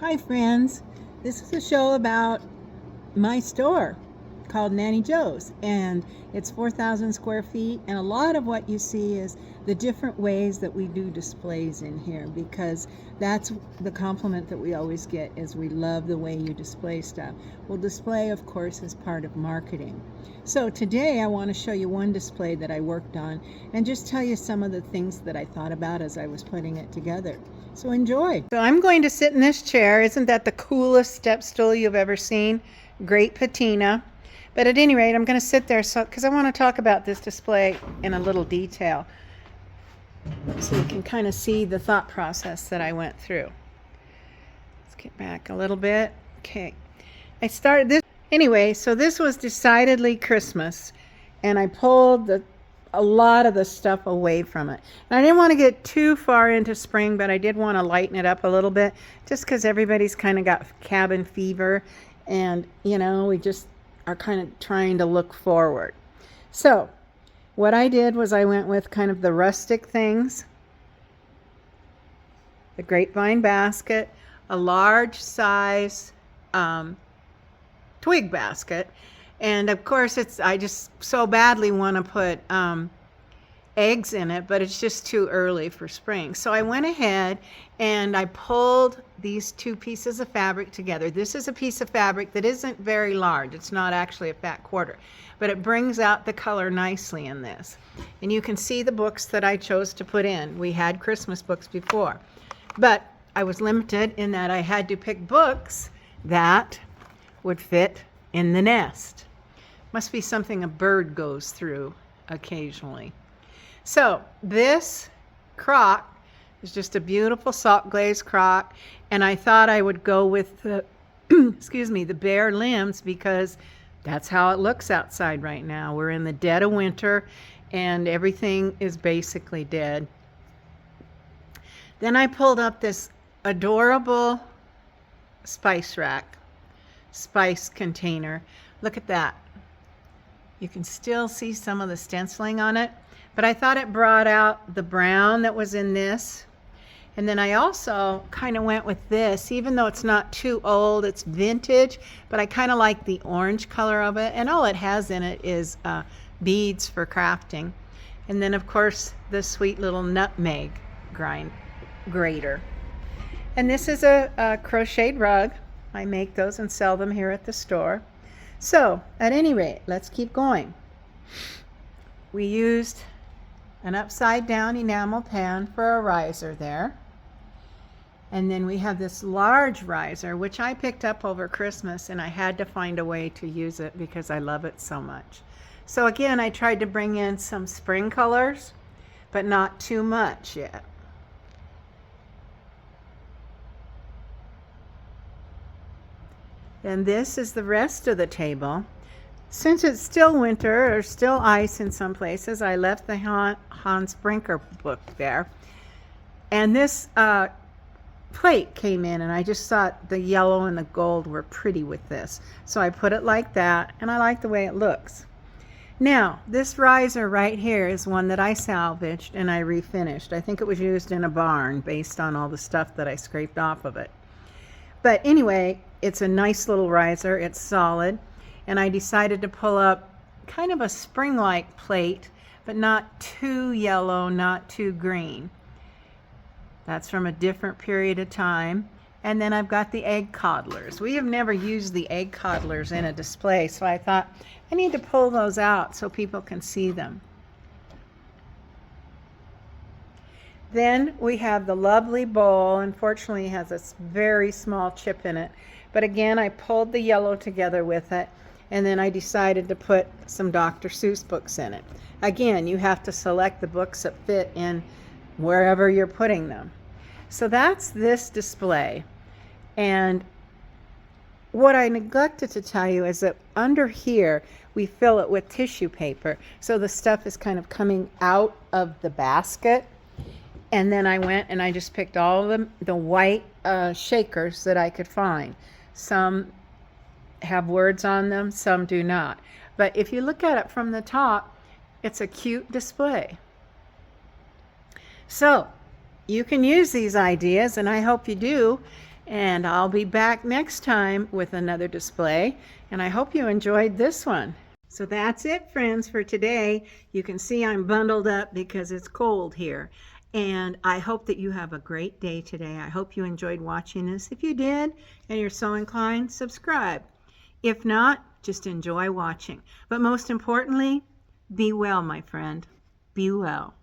Hi friends, this is a show about my store called Nanny Joe's, and it's 4,000 square feet, and a lot of what you see is the different ways that we do displays in here, because that's the compliment that we always get is we love the way you display stuff. Well, display of course is part of marketing. So today I want to show you one display that I worked on and just tell you some of the things that I thought about as I was putting it together. So enjoy. So I'm going to sit in this chair. Isn't that the coolest step stool you've ever seen? Great patina. But at any rate, I'm going to sit there because I want to talk about this display in a little detail so you can kind of see the thought process that I went through. Let's get back a little bit. Okay. I started this anyway, so this was decidedly Christmas, and I pulled a lot of the stuff away from it. And I didn't want to get too far into spring, but I did want to lighten it up a little bit just because everybody's kind of got cabin fever, and you know, we just are kind of trying to look forward. So what I did was I went with kind of the rustic things, the grapevine basket, a large size twig basket, and of course I just so badly want to put eggs in it, but it's just too early for spring. So I went ahead and I pulled these two pieces of fabric together. This is a piece of fabric that isn't very large. It's not actually a fat quarter, but it brings out the color nicely in this. And you can see the books that I chose to put in. We had Christmas books before, but I was limited in that I had to pick books that would fit in the nest. Must be something a bird goes through occasionally. So this crock is just a beautiful salt glaze crock, and I thought I would go with the excuse me, the bare limbs, because that's how it looks outside right now. We're in the dead of winter and everything is basically dead. Then I pulled up this adorable spice rack, spice container. Look at that. You can still see some of the stenciling on it, but I thought it brought out the brown that was in this. And then I also kind of went with this, even though it's not too old, it's vintage, but I kind of like the orange color of it, and all it has in it is beads for crafting. And then of course the sweet little nutmeg grater. And this is a crocheted rug. I make those and sell them here at the store. So at any rate, let's keep going. We used an upside down enamel pan for a riser there. And then we have this large riser, which I picked up over Christmas, and I had to find a way to use it because I love it so much. So again, I tried to bring in some spring colors, but not too much yet. And this is the rest of the table. Since it's still winter or still ice in some places, I left the Hans Brinker book there. And this plate came in, and I just thought the yellow and the gold were pretty with this. So I put it like that, and I like the way it looks. Now, this riser right here is one that I salvaged and I refinished. I think it was used in a barn based on all the stuff that I scraped off of it. But anyway, it's a nice little riser. It's solid. And I decided to pull up kind of a spring-like plate, but not too yellow, not too green. That's from a different period of time. And then I've got the egg coddlers. We have never used the egg coddlers in a display, so I thought I need to pull those out so people can see them. Then we have the lovely bowl. Unfortunately, it has a very small chip in it. But again, I pulled the yellow together with it, and then I decided to put some Dr. Seuss books in it. Again, you have to select the books that fit in wherever you're putting them. So that's this display. And what I neglected to tell you is that under here, we fill it with tissue paper. So the stuff is kind of coming out of the basket. And then I went and I just picked all of the white shakers that I could find. Some have words on them, some do not. But if you look at it from the top, it's a cute display. So you can use these ideas, and I hope you do, And I'll be back next time with another display, and I hope you enjoyed this one. So that's it, friends, for today. You can see I'm bundled up because it's cold here. And I hope that you have a great day today. I hope you enjoyed watching this. If you did and you're so inclined, subscribe. If not, just enjoy watching. But most importantly, be well, my friend. Be well.